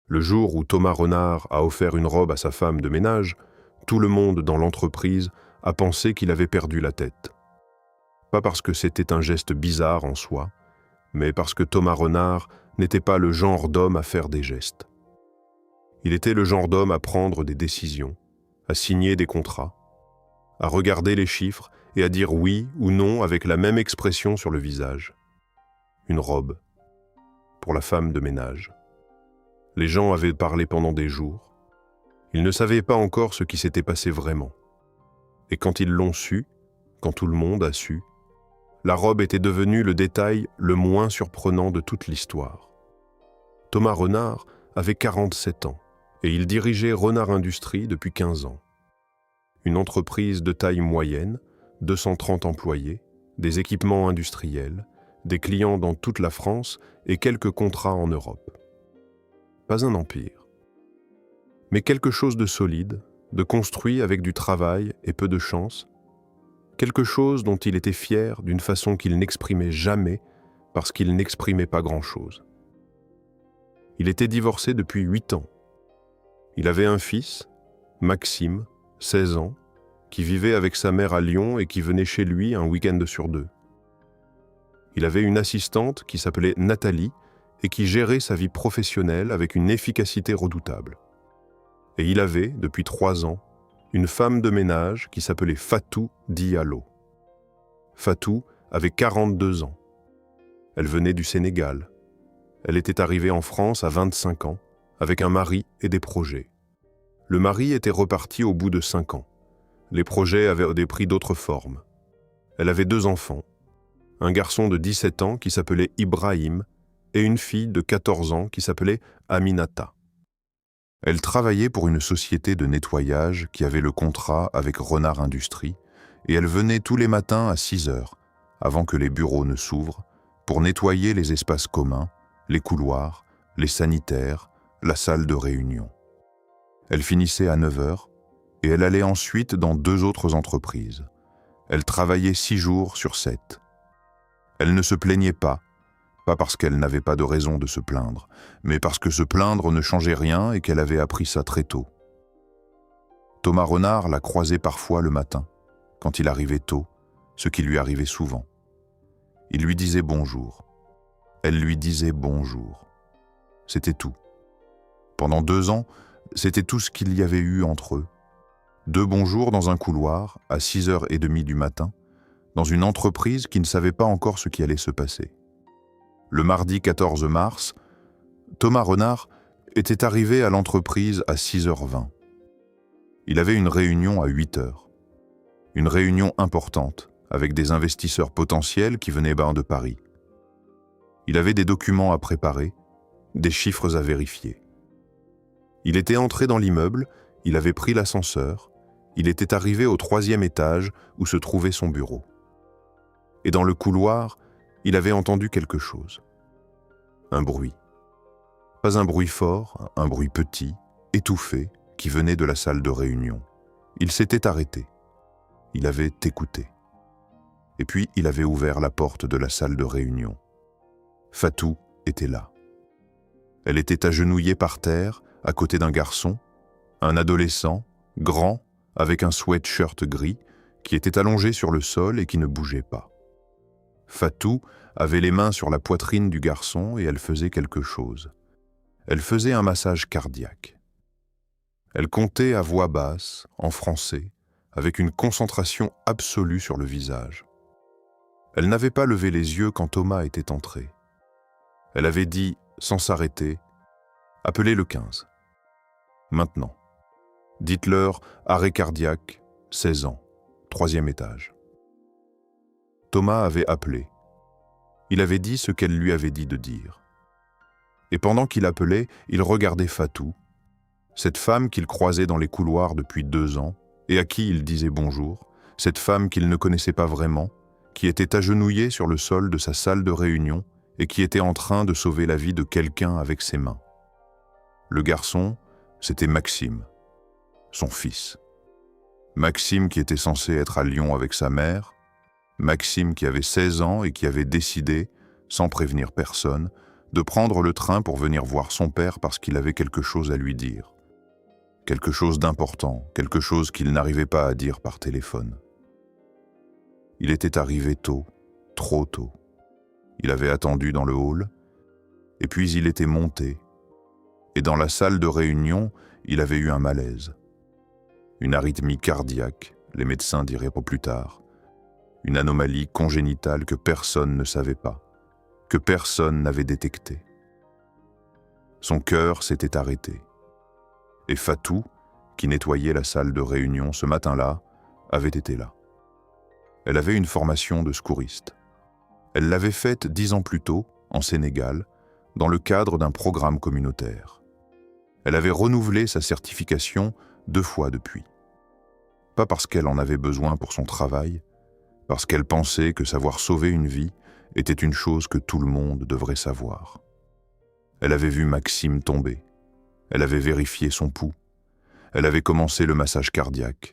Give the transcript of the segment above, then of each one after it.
Le jour où Thomas Renard a offert une robe à sa femme de ménage, tout le monde dans l'entreprise a pensé qu'il avait perdu la tête. Pas parce que c'était un geste bizarre en soi, mais parce que Thomas Renard n'était pas le genre d'homme à faire des gestes. Il était le genre d'homme à prendre des décisions, à signer des contrats, à regarder les chiffres et à dire oui ou non avec la même expression sur le visage. Une robe, pour la femme de ménage. Les gens avaient parlé pendant des jours. Ils ne savaient pas encore ce qui s'était passé vraiment. Et quand ils l'ont su, quand tout le monde a su, la robe était devenue le détail le moins surprenant de toute l'histoire. Thomas Renard avait 47 ans et il dirigeait Renard Industries depuis 15 ans. Une entreprise de taille moyenne, 230 employés, des équipements industriels, des clients dans toute la France et quelques contrats en Europe. Pas un empire, mais quelque chose de solide, de construit avec du travail et peu de chance, quelque chose dont il était fier d'une façon qu'il n'exprimait jamais parce qu'il n'exprimait pas grand-chose. Il était divorcé depuis 8 ans. Il avait un fils, Maxime, 16 ans, qui vivait avec sa mère à Lyon et qui venait chez lui un week-end sur 2. Il avait une assistante qui s'appelait Nathalie et qui gérait sa vie professionnelle avec une efficacité redoutable. Et il avait, depuis 3 ans, une femme de ménage qui s'appelait Fatou Diallo. Fatou avait 42 ans. Elle venait du Sénégal. Elle était arrivée en France à 25 ans, avec un mari et des projets. Le mari était reparti au bout de 5 ans. Les projets avaient pris d'autres formes. Elle avait 2 enfants, un garçon de 17 ans qui s'appelait Ibrahim et une fille de 14 ans qui s'appelait Aminata. Elle travaillait pour une société de nettoyage qui avait le contrat avec Renard Industries et elle venait tous les matins à 6 heures, avant que les bureaux ne s'ouvrent, pour nettoyer les espaces communs, les couloirs, les sanitaires, la salle de réunion. Elle finissait à 9 heures et elle allait ensuite dans 2 autres entreprises. Elle travaillait 6 jours sur 7. Elle ne se plaignait pas parce qu'elle n'avait pas de raison de se plaindre, mais parce que se plaindre ne changeait rien et qu'elle avait appris ça très tôt. Thomas Renard la croisait parfois le matin, quand il arrivait tôt, ce qui lui arrivait souvent. Il lui disait bonjour. Elle lui disait bonjour. C'était tout. Pendant 2 ans, c'était tout ce qu'il y avait eu entre eux. 2 bonjours dans un couloir, à 6h30 du matin, dans une entreprise qui ne savait pas encore ce qui allait se passer. Le mardi 14 mars, Thomas Renard était arrivé à l'entreprise à 6h20. Il avait une réunion à 8h. Une réunion importante, avec des investisseurs potentiels qui venaient de Paris. Il avait des documents à préparer, des chiffres à vérifier. Il était entré dans l'immeuble, il avait pris l'ascenseur, il était arrivé au 3e étage où se trouvait son bureau. Et dans le couloir, il avait entendu quelque chose. Un bruit. Pas un bruit fort, un bruit petit, étouffé, qui venait de la salle de réunion. Il s'était arrêté. Il avait écouté. Et puis, il avait ouvert la porte de la salle de réunion. Fatou était là. Elle était agenouillée par terre, à côté d'un garçon, un adolescent, grand, avec un sweatshirt gris, qui était allongé sur le sol et qui ne bougeait pas. Fatou avait les mains sur la poitrine du garçon et elle faisait quelque chose. Elle faisait un massage cardiaque. Elle comptait à voix basse, en français, avec une concentration absolue sur le visage. Elle n'avait pas levé les yeux quand Thomas était entré. Elle avait dit, sans s'arrêter, « Appelez le 15. Maintenant. Dites-leur arrêt cardiaque, 16 ans, 3e étage. » Thomas avait appelé. Il avait dit ce qu'elle lui avait dit de dire. Et pendant qu'il appelait, il regardait Fatou, cette femme qu'il croisait dans les couloirs depuis 2 ans et à qui il disait bonjour, cette femme qu'il ne connaissait pas vraiment, qui était agenouillée sur le sol de sa salle de réunion et qui était en train de sauver la vie de quelqu'un avec ses mains. Le garçon, c'était Maxime, son fils. Maxime qui était censé être à Lyon avec sa mère, Maxime qui avait 16 ans et qui avait décidé, sans prévenir personne, de prendre le train pour venir voir son père parce qu'il avait quelque chose à lui dire. Quelque chose d'important, quelque chose qu'il n'arrivait pas à dire par téléphone. Il était arrivé tôt, trop tôt. Il avait attendu dans le hall, et puis il était monté. Et dans la salle de réunion, il avait eu un malaise. Une arythmie cardiaque, les médecins diraient pour plus tard. Une anomalie congénitale que personne ne savait pas, que personne n'avait détectée. Son cœur s'était arrêté. Et Fatou, qui nettoyait la salle de réunion ce matin-là, avait été là. Elle avait une formation de secouriste. Elle l'avait faite 10 ans plus tôt, en Sénégal, dans le cadre d'un programme communautaire. Elle avait renouvelé sa certification 2 fois depuis. Pas parce qu'elle en avait besoin pour son travail, parce qu'elle pensait que savoir sauver une vie était une chose que tout le monde devrait savoir. Elle avait vu Maxime tomber. Elle avait vérifié son pouls. Elle avait commencé le massage cardiaque.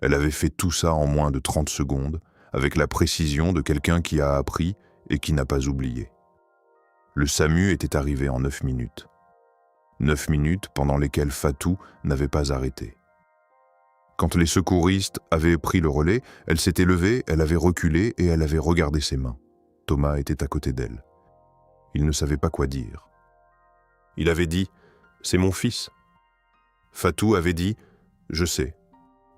Elle avait fait tout ça en moins de 30 secondes, avec la précision de quelqu'un qui a appris et qui n'a pas oublié. Le SAMU était arrivé en 9 minutes. 9 minutes pendant lesquelles Fatou n'avait pas arrêté. Quand les secouristes avaient pris le relais, elle s'était levée, elle avait reculé et elle avait regardé ses mains. Thomas était à côté d'elle. Il ne savait pas quoi dire. Il avait dit « C'est mon fils ». Fatou avait dit « Je sais,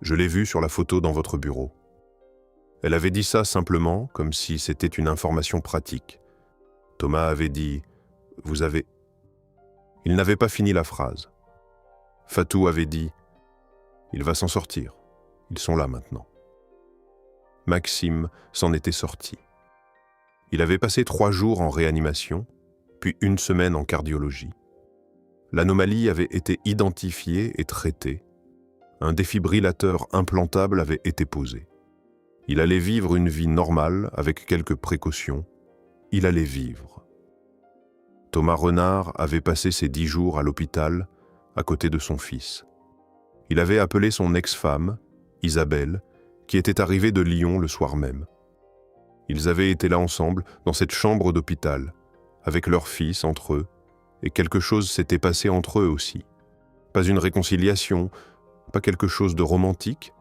je l'ai vu sur la photo dans votre bureau ». Elle avait dit ça simplement, comme si c'était une information pratique. Thomas avait dit « Vous avez… » Il n'avait pas fini la phrase. Fatou avait dit « Il va s'en sortir, ils sont là maintenant ». Maxime s'en était sorti. Il avait passé 3 jours en réanimation, puis 1 semaine en cardiologie. L'anomalie avait été identifiée et traitée. Un défibrillateur implantable avait été posé. Il allait vivre une vie normale avec quelques précautions. Il allait vivre. Thomas Renard avait passé ses 10 jours à l'hôpital à côté de son fils. Il avait appelé son ex-femme, Isabelle, qui était arrivée de Lyon le soir même. Ils avaient été là ensemble, dans cette chambre d'hôpital, avec leur fils entre eux, et quelque chose s'était passé entre eux aussi. Pas une réconciliation, pas quelque chose de romantique,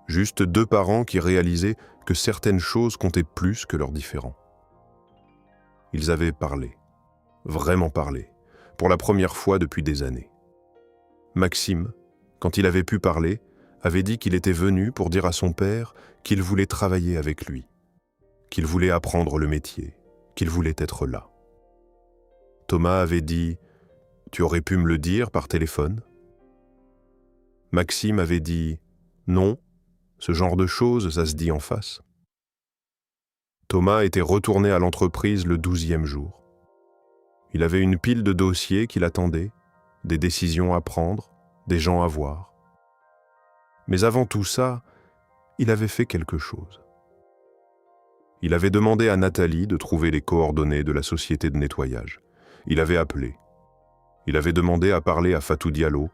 juste 2 parents qui réalisaient que certaines choses comptaient plus que leurs différends. Ils avaient parlé, vraiment parlé, pour la première fois depuis des années. Maxime, quand il avait pu parler, avait dit qu'il était venu pour dire à son père qu'il voulait travailler avec lui, qu'il voulait apprendre le métier, qu'il voulait être là. Thomas avait dit « Tu aurais pu me le dire par téléphone ?» Maxime avait dit « Non, ce genre de choses, ça se dit en face. » Thomas était retourné à l'entreprise le 12e jour. Il avait une pile de dossiers qui l'attendaient, des décisions à prendre, des gens à voir. Mais avant tout ça, il avait fait quelque chose. Il avait demandé à Nathalie de trouver les coordonnées de la société de nettoyage. Il avait appelé. Il avait demandé à parler à Fatou Diallo.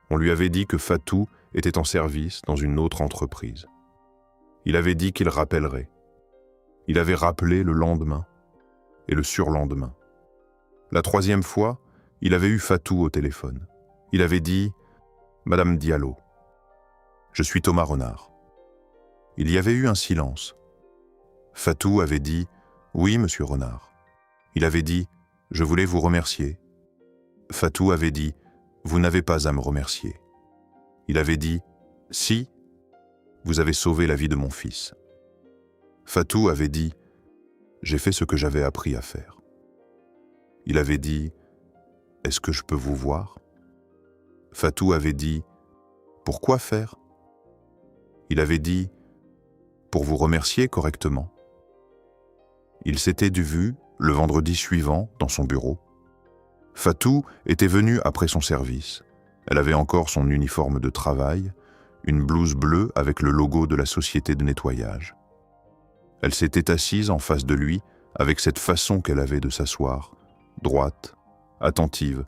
On lui avait dit que Fatou était en service dans une autre entreprise. Il avait dit qu'il rappellerait. Il avait rappelé le lendemain et le surlendemain. La 3e fois, il avait eu Fatou au téléphone. Il avait dit « Madame Diallo, je suis Thomas Renard ». Il y avait eu un silence. Fatou avait dit « Oui, monsieur Renard ». Il avait dit « Je voulais vous remercier ». Fatou avait dit « Vous n'avez pas à me remercier ». Il avait dit « Si, vous avez sauvé la vie de mon fils ». Fatou avait dit « J'ai fait ce que j'avais appris à faire ». Il avait dit « Est-ce que je peux vous voir ?» Fatou avait dit « Pourquoi faire ?» Il avait dit « Pour vous remercier correctement ». Il s'était vu le vendredi suivant dans son bureau. Fatou était venue après son service. Elle avait encore son uniforme de travail, une blouse bleue avec le logo de la société de nettoyage. Elle s'était assise en face de lui avec cette façon qu'elle avait de s'asseoir, droite, attentive,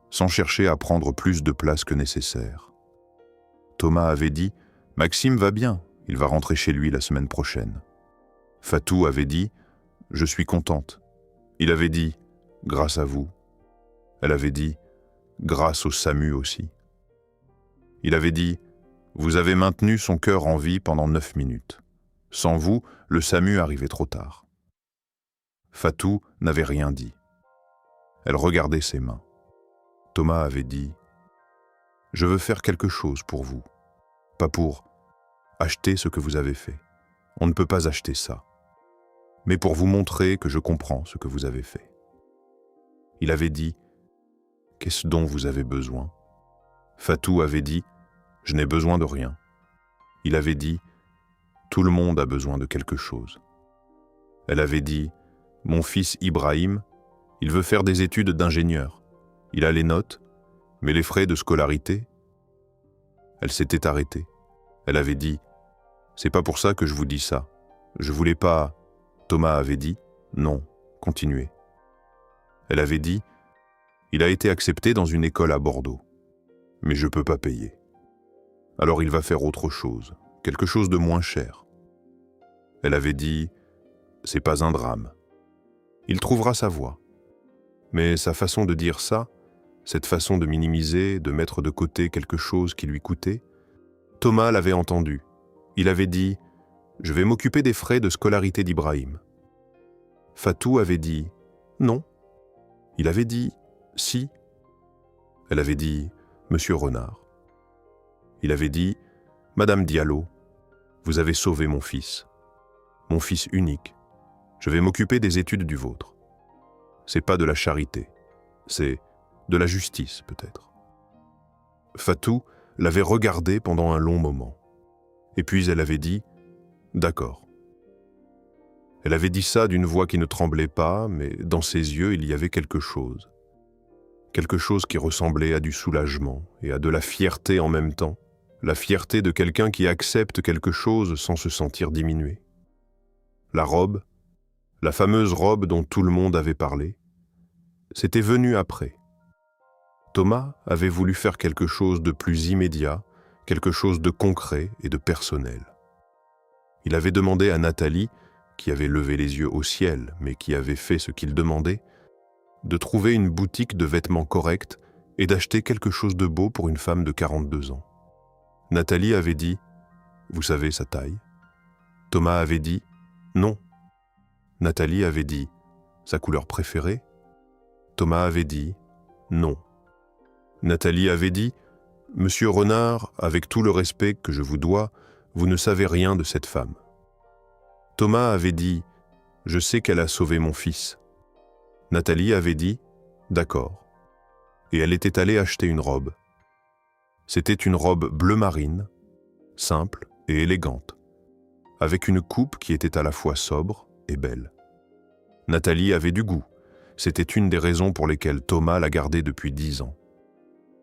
sans chercher à prendre plus de place que nécessaire. Thomas avait dit « Maxime va bien, il va rentrer chez lui la semaine prochaine ». Fatou avait dit « Je suis contente ». Il avait dit grâce à vous. Elle avait dit, grâce au SAMU aussi. Il avait dit, vous avez maintenu son cœur en vie pendant 9 minutes. Sans vous, le SAMU arrivait trop tard. Fatou n'avait rien dit. Elle regardait ses mains. Thomas avait dit, je veux faire quelque chose pour vous, pas pour acheter ce que vous avez fait. On ne peut pas acheter ça. Mais pour vous montrer que je comprends ce que vous avez fait. Il avait dit, qu'est-ce dont vous avez besoin? Fatou avait dit, je n'ai besoin de rien. Il avait dit, tout le monde a besoin de quelque chose. Elle avait dit, mon fils Ibrahim, il veut faire des études d'ingénieur. Il a les notes, mais les frais de scolarité. Elle s'était arrêtée. Elle avait dit, c'est pas pour ça que je vous dis ça. Je voulais pas... Thomas avait dit, non, continuez. Elle avait dit, il a été accepté dans une école à Bordeaux, mais je peux pas payer. Alors il va faire autre chose, quelque chose de moins cher. Elle avait dit, c'est pas un drame. Il trouvera sa voie. Mais sa façon de dire ça, cette façon de minimiser, de mettre de côté quelque chose qui lui coûtait, Thomas l'avait entendu. Il avait dit, je vais m'occuper des frais de scolarité d'Ibrahim. Fatou avait dit, non. Il avait dit, si. Elle avait dit, Monsieur Renard. Il avait dit, Madame Diallo, vous avez sauvé mon fils unique. Je vais m'occuper des études du vôtre. C'est pas de la charité, c'est de la justice peut-être. Fatou l'avait regardé pendant un long moment. Et puis elle avait dit, d'accord. Elle avait dit ça d'une voix qui ne tremblait pas, mais dans ses yeux il y avait quelque chose. Quelque chose qui ressemblait à du soulagement et à de la fierté en même temps. La fierté de quelqu'un qui accepte quelque chose sans se sentir diminué. La robe, la fameuse robe dont tout le monde avait parlé, c'était venu après. Thomas avait voulu faire quelque chose de plus immédiat, quelque chose de concret et de personnel. Il avait demandé à Nathalie, qui avait levé les yeux au ciel, mais qui avait fait ce qu'il demandait, de trouver une boutique de vêtements corrects et d'acheter quelque chose de beau pour une femme de 42 ans. Nathalie avait dit « Vous savez sa taille ?» Thomas avait dit « Non ». Nathalie avait dit « Sa couleur préférée ?» Thomas avait dit « Non ». Nathalie avait dit « Monsieur Renard, avec tout le respect que je vous dois, vous ne savez rien de cette femme. » Thomas avait dit « Je sais qu'elle a sauvé mon fils. » Nathalie avait dit « D'accord. » Et elle était allée acheter une robe. C'était une robe bleu marine, simple et élégante, avec une coupe qui était à la fois sobre et belle. Nathalie avait du goût. C'était une des raisons pour lesquelles Thomas la gardait depuis 10 ans.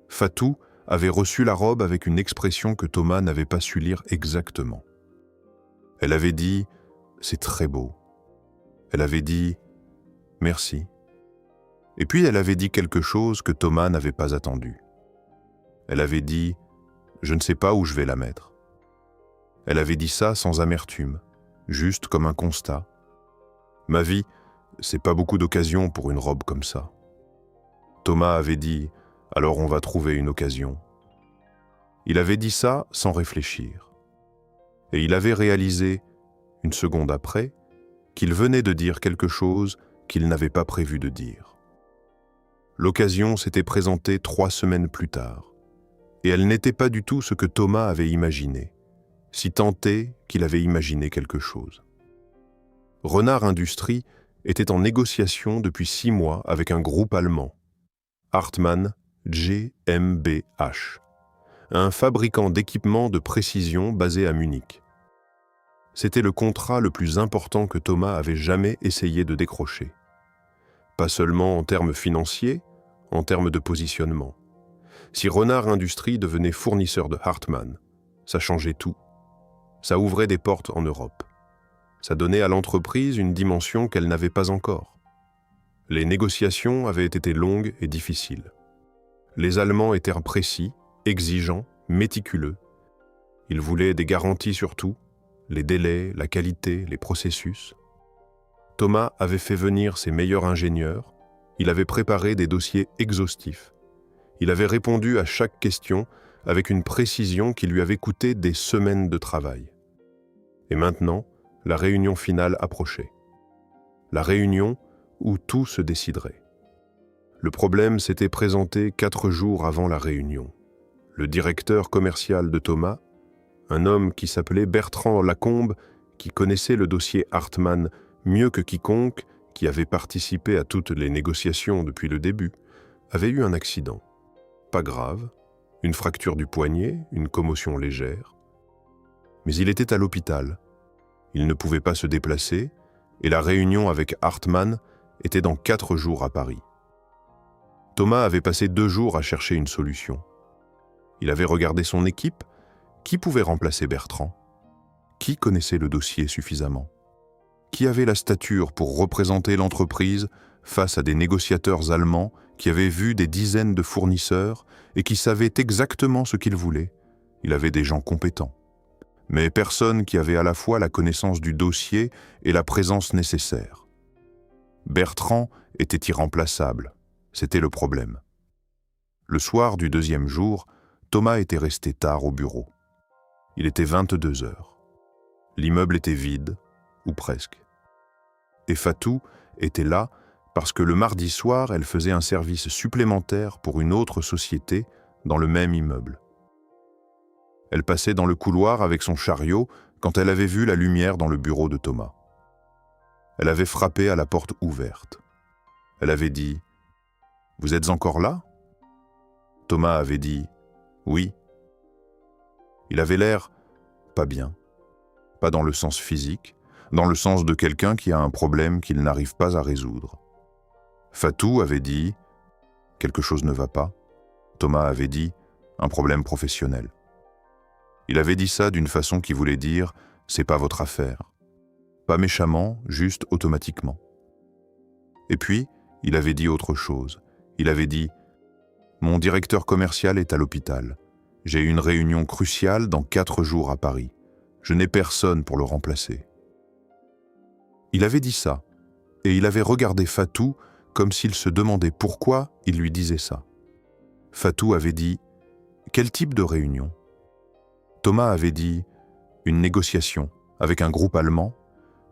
Fatou avait reçu la robe avec une expression que Thomas n'avait pas su lire exactement. Elle avait dit « C'est très beau ». Elle avait dit « Merci ». Et puis elle avait dit quelque chose que Thomas n'avait pas attendu. Elle avait dit « Je ne sais pas où je vais la mettre ». Elle avait dit ça sans amertume, juste comme un constat. Ma vie, c'est pas beaucoup d'occasions pour une robe comme ça. Thomas avait dit « Alors on va trouver une occasion ». Il avait dit ça sans réfléchir. Et il avait réalisé, une seconde après, qu'il venait de dire quelque chose qu'il n'avait pas prévu de dire. L'occasion s'était présentée 3 semaines plus tard, et elle n'était pas du tout ce que Thomas avait imaginé, si tant est qu'il avait imaginé quelque chose. Renard Industries était en négociation depuis 6 mois avec un groupe allemand, Hartmann GmbH, un fabricant d'équipements de précision basé à Munich. C'était le contrat le plus important que Thomas avait jamais essayé de décrocher. Pas seulement en termes financiers, en termes de positionnement. Si Renard Industries devenait fournisseur de Hartmann, ça changeait tout. Ça ouvrait des portes en Europe. Ça donnait à l'entreprise une dimension qu'elle n'avait pas encore. Les négociations avaient été longues et difficiles. Les Allemands étaient précis, exigeants, méticuleux. Ils voulaient des garanties sur tout, les délais, la qualité, les processus. Thomas avait fait venir ses meilleurs ingénieurs, Il avait préparé des dossiers exhaustifs. Il avait répondu à chaque question avec une précision qui lui avait coûté des semaines de travail. Et maintenant, la réunion finale approchait. La réunion où tout se déciderait. Le problème s'était présenté 4 jours avant la réunion. Le directeur commercial de Thomas, un homme qui s'appelait Bertrand Lacombe, qui connaissait le dossier Hartmann mieux que quiconque, qui avait participé à toutes les négociations depuis le début, avait eu un accident. Pas grave, une fracture du poignet, une commotion légère. Mais il était à l'hôpital. Il ne pouvait pas se déplacer et la réunion avec Hartmann était dans 4 jours à Paris. Thomas avait passé 2 jours à chercher une solution. Il avait regardé son équipe. Qui pouvait remplacer Bertrand? Qui connaissait le dossier suffisamment? Qui avait la stature pour représenter l'entreprise face à des négociateurs allemands qui avaient vu des dizaines de fournisseurs et qui savaient exactement ce qu'ils voulaient? Il avait des gens compétents. Mais personne qui avait à la fois la connaissance du dossier et la présence nécessaire. Bertrand était irremplaçable, c'était le problème. Le soir du 2e jour, Thomas était resté tard au bureau. Il était 22 heures. L'immeuble était vide, ou presque. Et Fatou était là parce que le mardi soir, elle faisait un service supplémentaire pour une autre société dans le même immeuble. Elle passait dans le couloir avec son chariot quand elle avait vu la lumière dans le bureau de Thomas. Elle avait frappé à la porte ouverte. Elle avait dit « Vous êtes encore là ?» Thomas avait dit « Oui ». Il avait l'air pas bien, pas dans le sens physique, dans le sens de quelqu'un qui a un problème qu'il n'arrive pas à résoudre. Fatou avait dit « Quelque chose ne va pas ». Thomas avait dit « Un problème professionnel ». Il avait dit ça d'une façon qui voulait dire « c'est pas votre affaire ». Pas méchamment, juste automatiquement. Et puis, il avait dit autre chose. Il avait dit « Mon directeur commercial est à l'hôpital. J'ai une réunion cruciale dans 4 jours à Paris. Je n'ai personne pour le remplacer. » Il avait dit ça, et il avait regardé Fatou comme s'il se demandait pourquoi il lui disait ça. Fatou avait dit « Quel type de réunion ?» Thomas avait dit « Une négociation avec un groupe allemand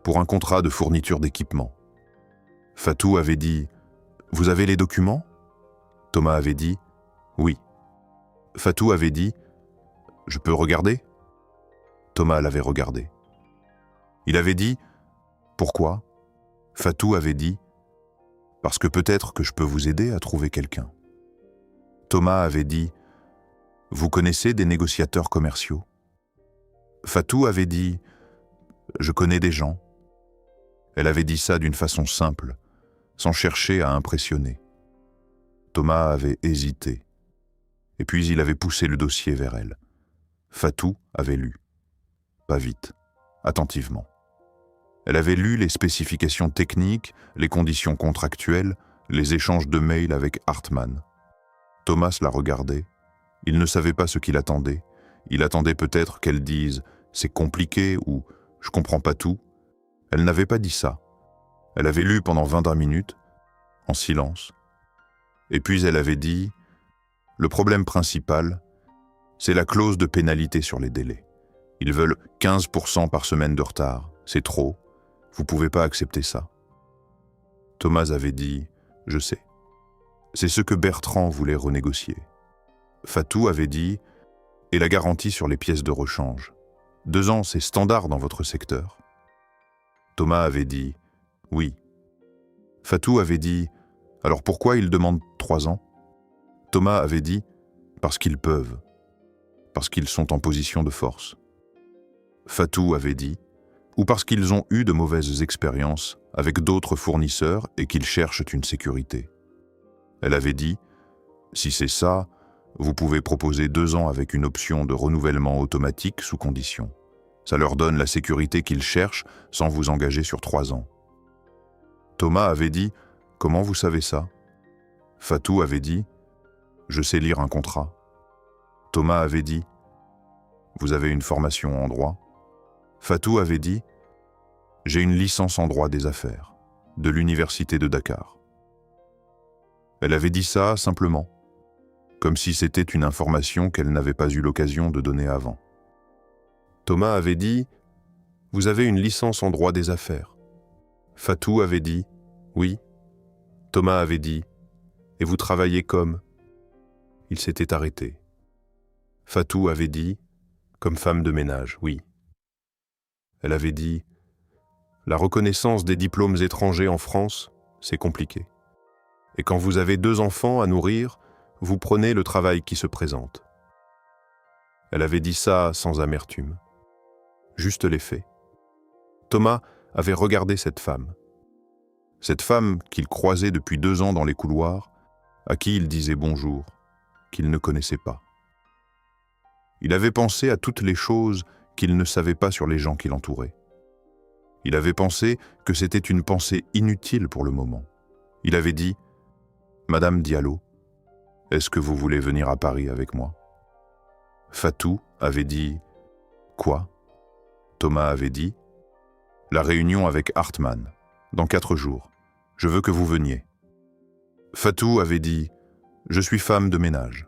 pour un contrat de fourniture d'équipement. » Fatou avait dit « Vous avez les documents ?» Thomas avait dit « Oui. » Fatou avait dit « Je peux regarder ?» Thomas l'avait regardé. Il avait dit « Pourquoi ?» Fatou avait dit « Parce que peut-être que je peux vous aider à trouver quelqu'un. » Thomas avait dit « Vous connaissez des négociateurs commerciaux ?» Fatou avait dit « Je connais des gens. » Elle avait dit ça d'une façon simple, sans chercher à impressionner. Thomas avait hésité. Et puis il avait poussé le dossier vers elle. Fatou avait lu. Pas vite, attentivement. Elle avait lu les spécifications techniques, les conditions contractuelles, les échanges de mails avec Hartmann. Thomas la regardait. Il ne savait pas ce qu'il attendait. Il attendait peut-être qu'elle dise « c'est compliqué » ou « je comprends pas tout ». Elle n'avait pas dit ça. Elle avait lu pendant 20 minutes, en silence. Et puis elle avait dit « le problème principal, c'est la clause de pénalité sur les délais. Ils veulent 15% par semaine de retard. C'est trop. Vous pouvez pas accepter ça. » Thomas avait dit « je sais. C'est ce que Bertrand voulait renégocier. » Fatou avait dit « et la garantie sur les pièces de rechange. 2 ans, c'est standard dans votre secteur. » Thomas avait dit « oui. » Fatou avait dit « alors pourquoi ils demandent 3 ans ?» Thomas avait dit « parce qu'ils peuvent. Parce qu'ils sont en position de force. » Fatou avait dit « ou parce qu'ils ont eu de mauvaises expériences avec d'autres fournisseurs et qu'ils cherchent une sécurité. » Elle avait dit « si c'est ça, vous pouvez proposer 2 ans avec une option de renouvellement automatique sous condition. Ça leur donne la sécurité qu'ils cherchent sans vous engager sur 3 ans. » Thomas avait dit « comment vous savez ça ?» Fatou avait dit « je sais lire un contrat. » Thomas avait dit « vous avez une formation en droit ?» Fatou avait dit « j'ai une licence en droit des affaires, de l'université de Dakar. » Elle avait dit ça simplement, comme si c'était une information qu'elle n'avait pas eu l'occasion de donner avant. Thomas avait dit « Vous avez une licence en droit des affaires ». Fatou avait dit « Oui ». Thomas avait dit « Et vous travaillez comme ?» Il s'était arrêté. Fatou avait dit « Comme femme de ménage, oui ». Elle avait dit « La reconnaissance des diplômes étrangers en France, c'est compliqué. Et quand vous avez 2 enfants à nourrir, vous prenez le travail qui se présente. » Elle avait dit ça sans amertume. Juste les faits. Thomas avait regardé cette femme qu'il croisait depuis 2 ans dans les couloirs, à qui il disait bonjour, qu'il ne connaissait pas. Il avait pensé à toutes les choses qu'il ne savait pas sur les gens qui l'entouraient. Il avait pensé que c'était une pensée inutile pour le moment. Il avait dit « Madame Diallo, est-ce que vous voulez venir à Paris avec moi ?» Fatou avait dit « Quoi ?» Thomas avait dit « La réunion avec Hartmann, dans 4 jours. Je veux que vous veniez. » Fatou avait dit « Je suis femme de ménage. »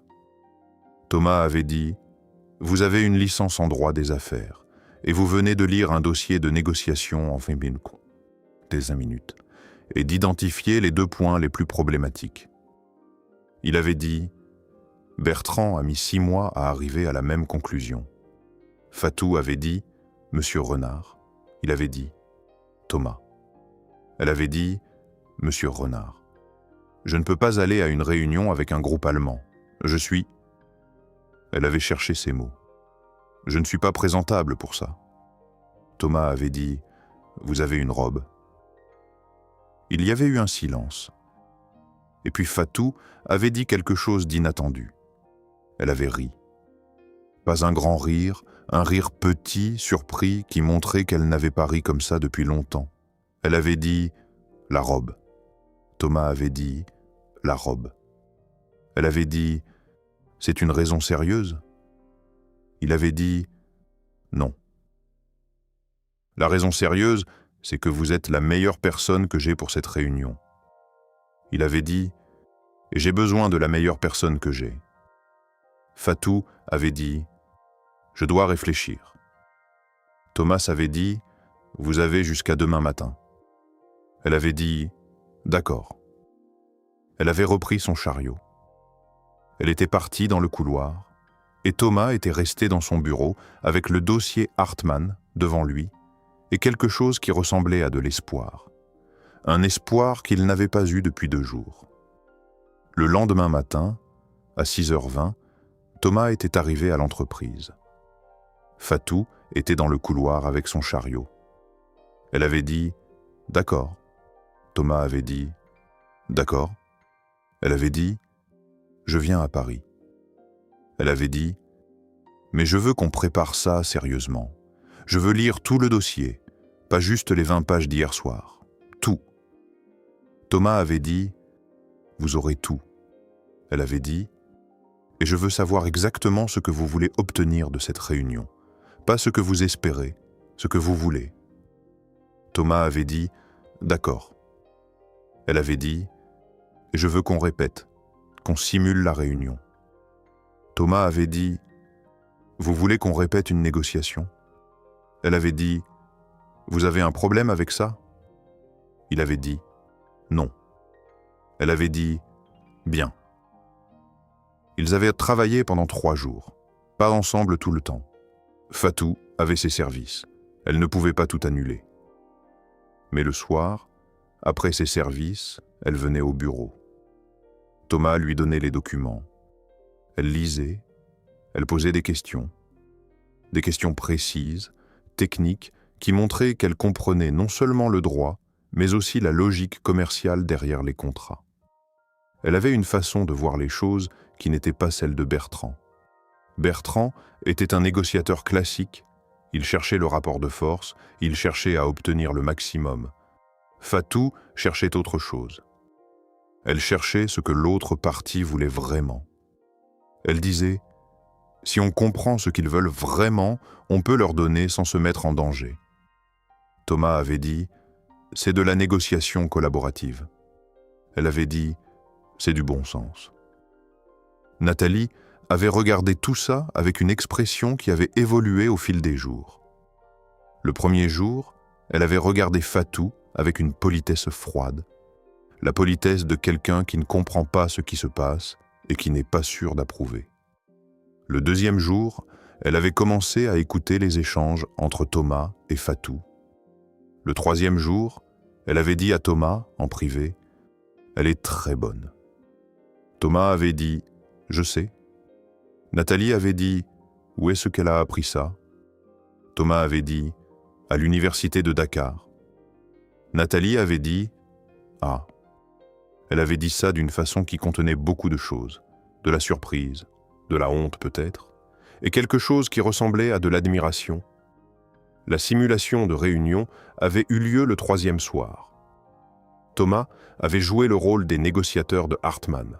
Thomas avait dit « Vous avez une licence en droit des affaires et vous venez de lire un dossier de négociation en 20 minutes et d'identifier les 2 points les plus problématiques. » Il avait dit « Bertrand a mis 6 mois à arriver à la même conclusion. » Fatou avait dit « Monsieur Renard. » Il avait dit « Thomas. » Elle avait dit « Monsieur Renard. Je ne peux pas aller à une réunion avec un groupe allemand. Je suis... » Elle avait cherché ses mots. « Je ne suis pas présentable pour ça. » Thomas avait dit « Vous avez une robe. » Il y avait eu un silence. Et puis Fatou avait dit quelque chose d'inattendu. Elle avait ri. Pas un grand rire, un rire petit, surpris, qui montrait qu'elle n'avait pas ri comme ça depuis longtemps. Elle avait dit « la robe ». Thomas avait dit « la robe ». Elle avait dit « c'est une raison sérieuse ?» Il avait dit « non ». La raison sérieuse, c'est que vous êtes la meilleure personne que j'ai pour cette réunion. Il avait dit « et j'ai besoin de la meilleure personne que j'ai ». Fatou avait dit « je dois réfléchir ». Thomas avait dit « vous avez jusqu'à demain matin ». Elle avait dit « d'accord ». Elle avait repris son chariot. Elle était partie dans le couloir, et Thomas était resté dans son bureau avec le dossier Hartmann devant lui et quelque chose qui ressemblait à de l'espoir. Un espoir qu'il n'avait pas eu depuis 2 jours. Le lendemain matin, à 6h20, Thomas était arrivé à l'entreprise. Fatou était dans le couloir avec son chariot. Elle avait dit « d'accord ». Thomas avait dit « d'accord ». Elle avait dit « je viens à Paris ». Elle avait dit « mais je veux qu'on prépare ça sérieusement. Je veux lire tout le dossier, pas juste les 20 pages d'hier soir. Tout. » Thomas avait dit « vous aurez tout ». Elle avait dit « et je veux savoir exactement ce que vous voulez obtenir de cette réunion, pas ce que vous espérez, ce que vous voulez. » Thomas avait dit « d'accord ». Elle avait dit « je veux qu'on répète, qu'on simule la réunion. » Thomas avait dit « vous voulez qu'on répète une négociation ?» Elle avait dit « vous avez un problème avec ça ?» Il avait dit « non ». Elle avait dit « bien ». Ils avaient travaillé pendant 3 jours, pas ensemble tout le temps. Fatou avait ses services, elle ne pouvait pas tout annuler. Mais le soir, après ses services, elle venait au bureau. Thomas lui donnait les documents. Elle lisait, elle posait des questions précises, techniques, qui montraient qu'elle comprenait non seulement le droit, mais aussi la logique commerciale derrière les contrats. Elle avait une façon de voir les choses qui n'était pas celle de Bertrand. Bertrand était un négociateur classique, il cherchait le rapport de force, il cherchait à obtenir le maximum. Fatou cherchait autre chose. Elle cherchait ce que l'autre partie voulait vraiment. Elle disait « si on comprend ce qu'ils veulent vraiment, on peut leur donner sans se mettre en danger ». Thomas avait dit « c'est de la négociation collaborative ». Elle avait dit « C'est du bon sens. Nathalie avait regardé tout ça avec une expression qui avait évolué au fil des jours. Le premier jour, elle avait regardé Fatou avec une politesse froide, la politesse de quelqu'un qui ne comprend pas ce qui se passe et qui n'est pas sûr d'approuver. Le deuxième jour, elle avait commencé à écouter les échanges entre Thomas et Fatou. Le troisième jour, elle avait dit à Thomas, en privé, « Elle est très bonne ». Thomas avait dit « Je sais ». Nathalie avait dit « Où est-ce qu'elle a appris ça ?» Thomas avait dit « À l'université de Dakar ». Nathalie avait dit « Ah ». Elle avait dit ça d'une façon qui contenait beaucoup de choses, de la surprise, de la honte peut-être, et quelque chose qui ressemblait à de l'admiration. La simulation de réunion avait eu lieu le troisième soir. Thomas avait joué le rôle des négociateurs de Hartmann.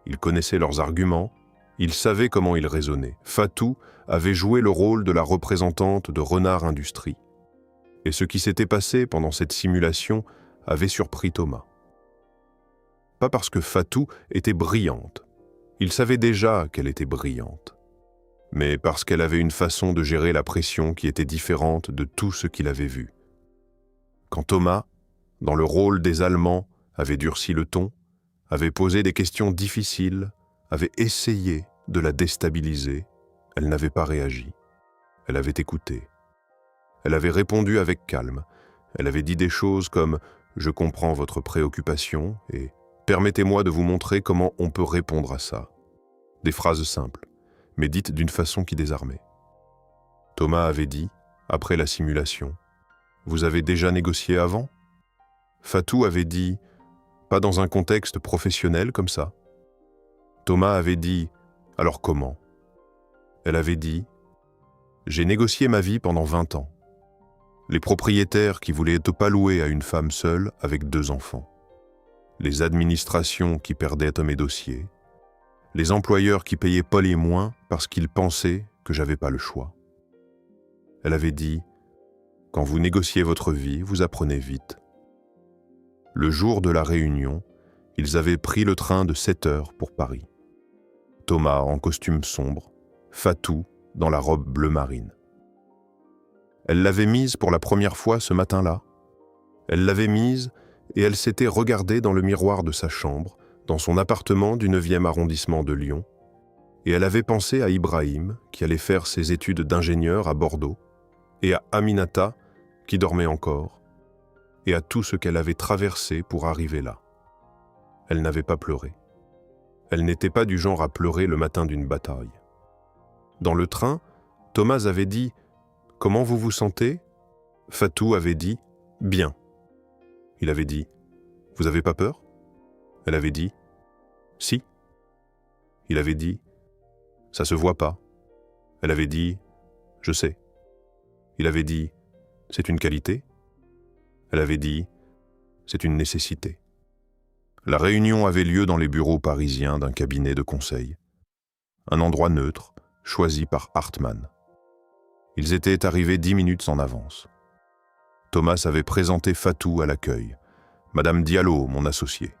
Il connaissait leurs arguments, il savait comment ils raisonnaient. Fatou avait joué le rôle de la représentante de Renard Industries. Et ce qui s'était passé pendant cette simulation avait surpris Thomas. Pas parce que Fatou était brillante, il savait déjà qu'elle était brillante, mais parce qu'elle avait une façon de gérer la pression qui était différente de tout ce qu'il avait vu. Quand Thomas, dans le rôle des Allemands, avait durci le ton, avait posé des questions difficiles, avait essayé de la déstabiliser, elle n'avait pas réagi. Elle avait écouté. Elle avait répondu avec calme. Elle avait dit des choses comme « Je comprends votre préoccupation » et « Permettez-moi de vous montrer comment on peut répondre à ça ». Des phrases simples, mais dites d'une façon qui désarmait. Thomas avait dit, après la simulation, « Vous avez déjà négocié avant ?» Fatou avait dit, « Pas dans un contexte professionnel comme ça ». Thomas avait dit, « Alors comment ?» Elle avait dit, « J'ai négocié ma vie pendant 20 ans. Les propriétaires qui voulaient pas louer à une femme seule avec 2 enfants. Les administrations qui perdaient à mes dossiers. Les employeurs qui payaient pas les moins parce qu'ils pensaient que j'avais pas le choix. » Elle avait dit, « Quand vous négociez votre vie, vous apprenez vite. » Le jour de la réunion, ils avaient pris le train de 7 heures pour Paris. Thomas en costume sombre, Fatou dans la robe bleu marine. Elle l'avait mise pour la première fois ce matin-là. Elle l'avait mise et elle s'était regardée dans le miroir de sa chambre, dans son appartement du 9e arrondissement de Lyon, et elle avait pensé à Ibrahim, qui allait faire ses études d'ingénieur à Bordeaux, et à Aminata, qui dormait encore, et à tout ce qu'elle avait traversé pour arriver là. Elle n'avait pas pleuré. Elle n'était pas du genre à pleurer le matin d'une bataille. Dans le train, Thomas avait dit « Comment vous vous sentez ?» Fatou avait dit « Bien ». Il avait dit « Vous avez pas peur ?» Elle avait dit « Si ». Il avait dit « Ça se voit pas ». Elle avait dit « Je sais ». Il avait dit « C'est une qualité ». Elle avait dit « C'est une nécessité ». La réunion avait lieu dans les bureaux parisiens d'un cabinet de conseil. Un endroit neutre, choisi par Hartmann. Ils étaient arrivés 10 minutes en avance. Thomas avait présenté Fatou à l'accueil. « Madame Diallo, mon associé ».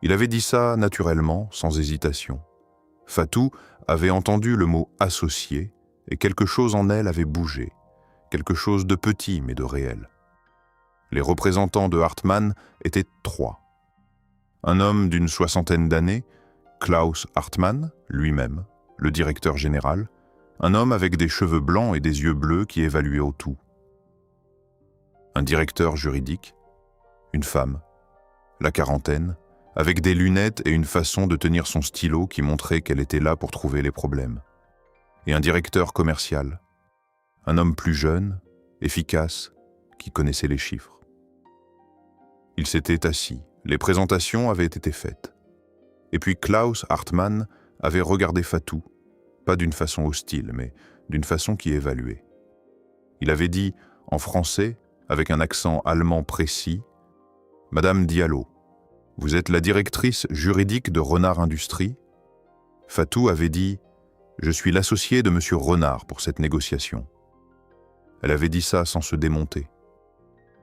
Il avait dit ça naturellement, sans hésitation. Fatou avait entendu le mot « associé » et quelque chose en elle avait bougé, quelque chose de petit mais de réel. Les représentants de Hartmann étaient 3. Un homme d'une 60aine d'années, Klaus Hartmann, lui-même, le directeur général, un homme avec des cheveux blancs et des yeux bleus qui évaluait au tout. Un directeur juridique, une femme, la quarantaine, avec des lunettes et une façon de tenir son stylo qui montrait qu'elle était là pour trouver les problèmes. Et un directeur commercial, un homme plus jeune, efficace, qui connaissait les chiffres. Il s'était assis, les présentations avaient été faites. Et puis Klaus Hartmann avait regardé Fatou, pas d'une façon hostile, mais d'une façon qui évaluait. Il avait dit, en français, avec un accent allemand précis, « Madame Diallo, vous êtes la directrice juridique de Renard Industries ?» Fatou avait dit « Je suis l'associé de Monsieur Renard pour cette négociation. » Elle avait dit ça sans se démonter.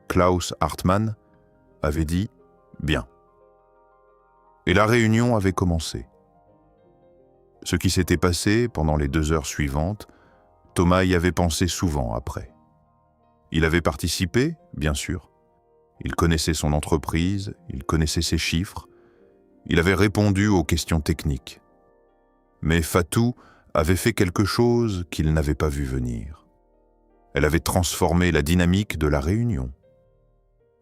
Klaus Hartmann avait dit « Bien ». Et la réunion avait commencé. Ce qui s'était passé pendant les 2 heures suivantes, Thomas y avait pensé souvent après. Il avait participé, bien sûr. Il connaissait son entreprise, il connaissait ses chiffres, il avait répondu aux questions techniques. Mais Fatou avait fait quelque chose qu'il n'avait pas vu venir. Elle avait transformé la dynamique de la réunion.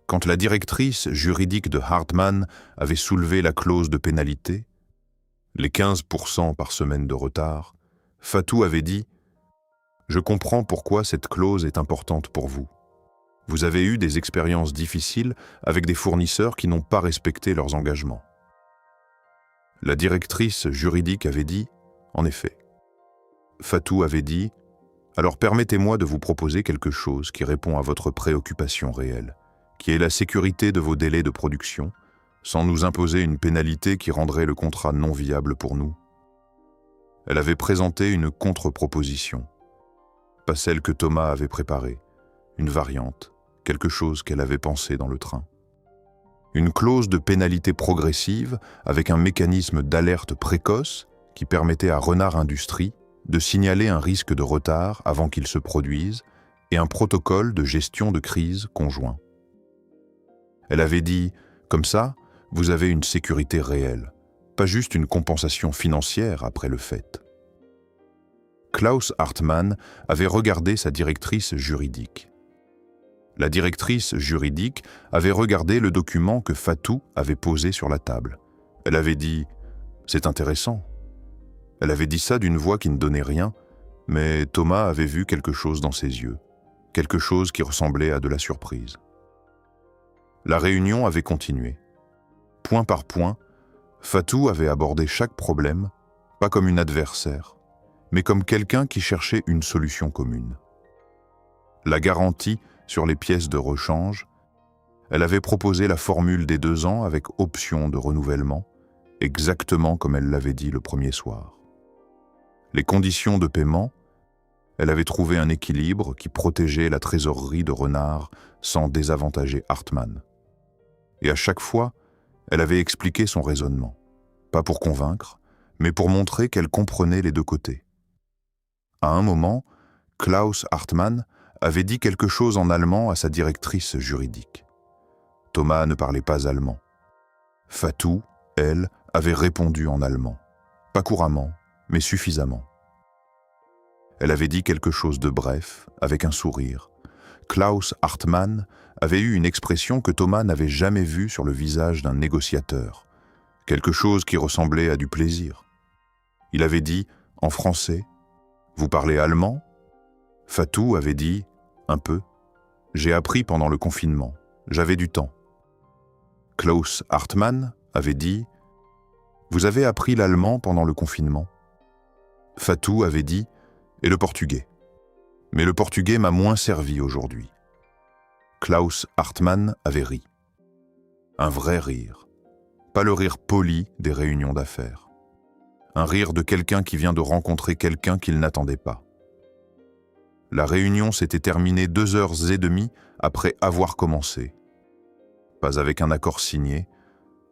Quand la directrice juridique de Hartmann avait soulevé la clause de pénalité, les 15% par semaine de retard, Fatou avait dit « Je comprends pourquoi cette clause est importante pour vous. Vous avez eu des expériences difficiles avec des fournisseurs qui n'ont pas respecté leurs engagements. » La directrice juridique avait dit « En effet. » Fatou avait dit « Alors permettez-moi de vous proposer quelque chose qui répond à votre préoccupation réelle, qui est la sécurité de vos délais de production, sans nous imposer une pénalité qui rendrait le contrat non viable pour nous. » Elle avait présenté une contre-proposition, pas celle que Thomas avait préparée, une variante, quelque chose qu'elle avait pensé dans le train. Une clause de pénalité progressive avec un mécanisme d'alerte précoce qui permettait à Renard Industries de signaler un risque de retard avant qu'il se produise et un protocole de gestion de crise conjoint. Elle avait dit « Comme ça, vous avez une sécurité réelle, pas juste une compensation financière après le fait. » Klaus Hartmann avait regardé sa directrice juridique. La directrice juridique avait regardé le document que Fatou avait posé sur la table. Elle avait dit « C'est intéressant ». Elle avait dit ça d'une voix qui ne donnait rien, mais Thomas avait vu quelque chose dans ses yeux, quelque chose qui ressemblait à de la surprise. La réunion avait continué. Point par point, Fatou avait abordé chaque problème, pas comme une adversaire, mais comme quelqu'un qui cherchait une solution commune. La garantie sur les pièces de rechange, elle avait proposé la formule des 2 ans avec option de renouvellement, exactement comme elle l'avait dit le premier soir. Les conditions de paiement, elle avait trouvé un équilibre qui protégeait la trésorerie de Renard sans désavantager Hartmann. Et à chaque fois, elle avait expliqué son raisonnement, pas pour convaincre, mais pour montrer qu'elle comprenait les 2 côtés. À un moment, Klaus Hartmann avait dit quelque chose en allemand à sa directrice juridique. Thomas ne parlait pas allemand. Fatou, elle, avait répondu en allemand. Pas couramment, mais suffisamment. Elle avait dit quelque chose de bref, avec un sourire. Klaus Hartmann avait eu une expression que Thomas n'avait jamais vue sur le visage d'un négociateur, quelque chose qui ressemblait à du plaisir. Il avait dit, en français, « Vous parlez allemand ?» Fatou avait dit, « Un peu. J'ai appris pendant le confinement. J'avais du temps. » Klaus Hartmann avait dit, « Vous avez appris l'allemand pendant le confinement ?» Fatou avait dit, « Et le portugais. Mais le portugais m'a moins servi aujourd'hui. » Klaus Hartmann avait ri. Un vrai rire. Pas le rire poli des réunions d'affaires. Un rire de quelqu'un qui vient de rencontrer quelqu'un qu'il n'attendait pas. La réunion s'était terminée 2h30 après avoir commencé. Pas avec un accord signé,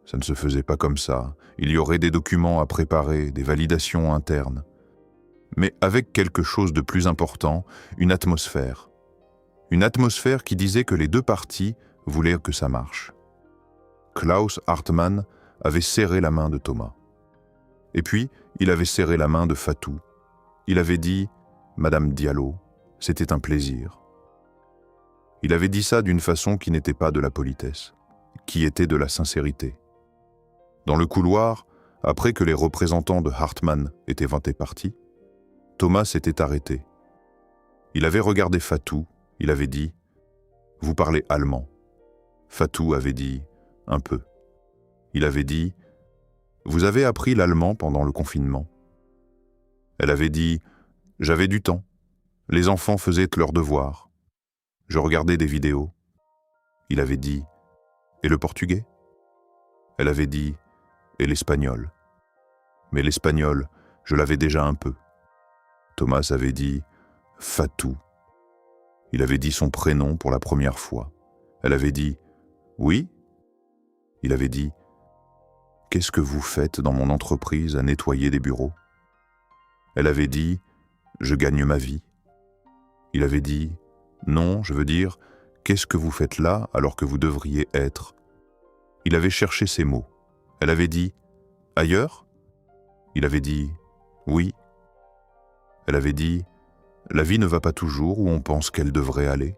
ça ne se faisait pas comme ça. Il y aurait des documents à préparer, des validations internes. Mais avec quelque chose de plus important, une atmosphère. Une atmosphère qui disait que les 2 parties voulaient que ça marche. Klaus Hartmann avait serré la main de Thomas. Et puis, il avait serré la main de Fatou. Il avait dit « Madame Diallo, c'était un plaisir ». Il avait dit ça d'une façon qui n'était pas de la politesse, qui était de la sincérité. Dans le couloir, après que les représentants de Hartmann étaient partis, Thomas s'était arrêté. Il avait regardé Fatou, il avait dit « Vous parlez allemand ». Fatou avait dit « Un peu ». Il avait dit « Vous avez appris l'allemand pendant le confinement ». Elle avait dit « J'avais du temps. Les enfants faisaient leurs devoirs. Je regardais des vidéos. » Il avait dit « Et le portugais ?» Elle avait dit « Et l'espagnol ?» Mais l'espagnol, je l'avais déjà un peu. Thomas avait dit « Fatou ». Il avait dit son prénom pour la première fois. Elle avait dit « Oui ». Il avait dit qu'est-ce que vous faites dans mon entreprise à nettoyer des bureaux ? Elle avait dit « Je gagne ma vie ». Il avait dit « Non, je veux dire, qu'est-ce que vous faites là alors que vous devriez être ?» Il avait cherché ces mots. Elle avait dit « Ailleurs ?» Il avait dit « Oui ». Elle avait dit « La vie ne va pas toujours où on pense qu'elle devrait aller ».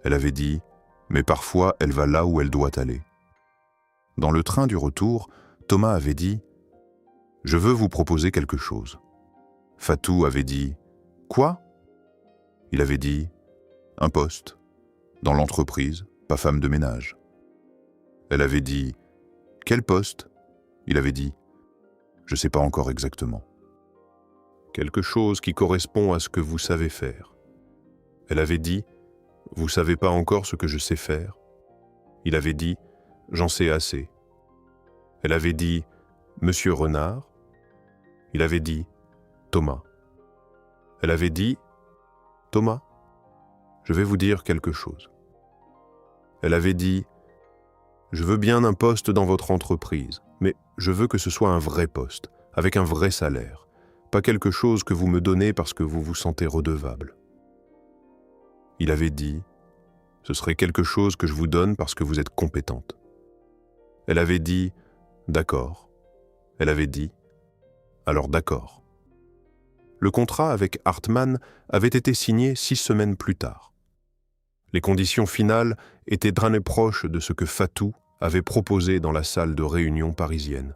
Elle avait dit « Mais parfois, elle va là où elle doit aller ». Dans le train du retour, Thomas avait dit « Je veux vous proposer quelque chose ». Fatou avait dit « Quoi ?» Il avait dit « Un poste, dans l'entreprise, pas femme de ménage ». Elle avait dit « Quel poste ?» Il avait dit « Je ne sais pas encore exactement ». Quelque chose qui correspond à ce que vous savez faire. Elle avait dit « Vous savez pas encore ce que je sais faire ». Il avait dit « J'en sais assez ». Elle avait dit « Monsieur Renard ». Il avait dit « Thomas ». Elle avait dit « Thomas, je vais vous dire quelque chose ». Elle avait dit « Je veux bien un poste dans votre entreprise, mais je veux que ce soit un vrai poste, avec un vrai salaire, pas quelque chose que vous me donnez parce que vous vous sentez redevable. » Il avait dit « Ce serait quelque chose que je vous donne parce que vous êtes compétente. » Elle avait dit « D'accord ». Elle avait dit « Alors d'accord ». Le contrat avec Hartmann avait été signé 6 semaines plus tard. Les conditions finales étaient très proches de ce que Fatou avait proposé dans la salle de réunion parisienne.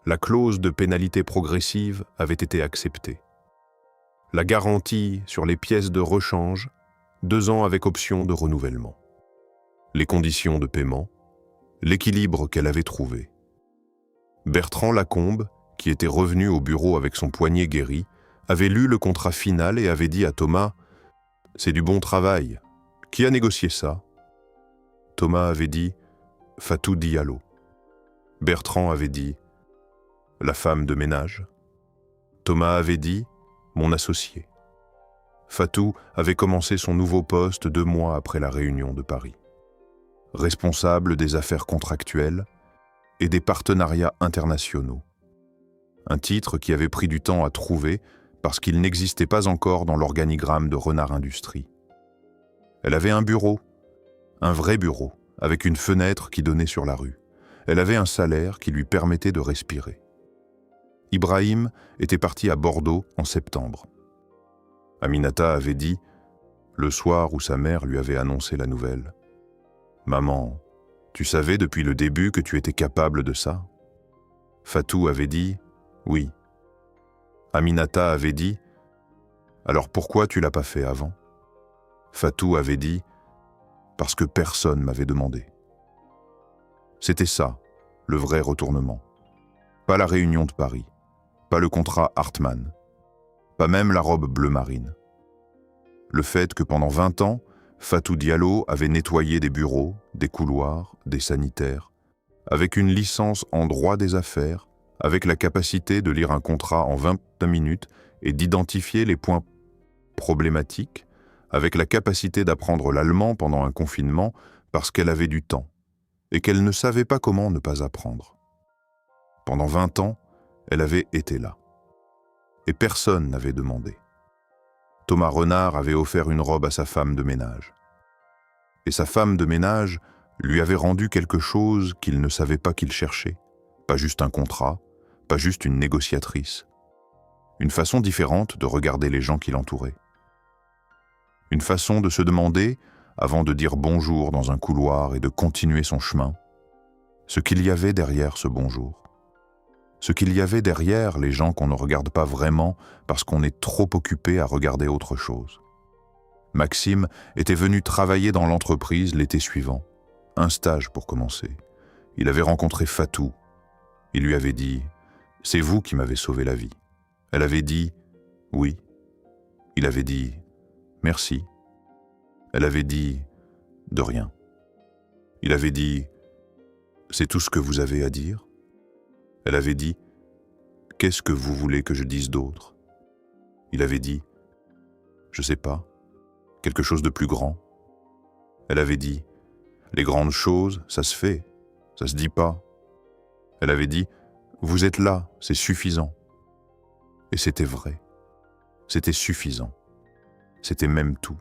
La clause de pénalité progressive avait été acceptée. La garantie sur les pièces de rechange, 2 ans avec option de renouvellement. Les conditions de paiement, l'équilibre qu'elle avait trouvé. Bertrand Lacombe, qui était revenu au bureau avec son poignet guéri, avait lu le contrat final et avait dit à Thomas « C'est du bon travail. Qui a négocié ça ?» Thomas avait dit « Fatou Diallo ». Bertrand avait dit « La femme de ménage ». Thomas avait dit « Mon associé ». Fatou avait commencé son nouveau poste 2 mois après la réunion de Paris. Responsable des affaires contractuelles et des partenariats internationaux. Un titre qui avait pris du temps à trouver parce qu'il n'existait pas encore dans l'organigramme de Renard Industries. Elle avait un bureau, un vrai bureau, avec une fenêtre qui donnait sur la rue. Elle avait un salaire qui lui permettait de respirer. Ibrahim était parti à Bordeaux en septembre. Aminata avait dit, le soir où sa mère lui avait annoncé la nouvelle, « Maman, tu savais depuis le début que tu étais capable de ça ?» Fatou avait dit, « Oui ». Aminata avait dit, « Alors pourquoi tu l'as pas fait avant ?» Fatou avait dit, « Parce que personne m'avait demandé. » C'était ça, le vrai retournement. Pas la réunion de Paris, pas le contrat Hartmann, pas même la robe bleu marine. Le fait que pendant 20 ans, Fatou Diallo avait nettoyé des bureaux, des couloirs, des sanitaires, avec une licence en droit des affaires, avec la capacité de lire un contrat en 20 minutes et d'identifier les points problématiques, avec la capacité d'apprendre l'allemand pendant un confinement parce qu'elle avait du temps et qu'elle ne savait pas comment ne pas apprendre. Pendant 20 ans, elle avait été là. Et personne n'avait demandé. Thomas Renard avait offert une robe à sa femme de ménage. Et sa femme de ménage lui avait rendu quelque chose qu'il ne savait pas qu'il cherchait. Pas juste un contrat, pas juste une négociatrice. Une façon différente de regarder les gens qui l'entouraient. Une façon de se demander, avant de dire bonjour dans un couloir et de continuer son chemin, ce qu'il y avait derrière ce bonjour. Ce qu'il y avait derrière les gens qu'on ne regarde pas vraiment parce qu'on est trop occupé à regarder autre chose. Maxime était venu travailler dans l'entreprise l'été suivant. Un stage pour commencer. Il avait rencontré Fatou. Il lui avait dit « C'est vous qui m'avez sauvé la vie ». Elle avait dit « Oui ». Il avait dit « Merci ». Elle avait dit « De rien ». Il avait dit « C'est tout ce que vous avez à dire ?» Elle avait dit « Qu'est-ce que vous voulez que je dise d'autre ?» Il avait dit « Je sais pas, quelque chose de plus grand ». Elle avait dit « Les grandes choses, ça se fait, ça se dit pas ». Elle avait dit « Vous êtes là, c'est suffisant ». Et c'était vrai. C'était suffisant. C'était même tout.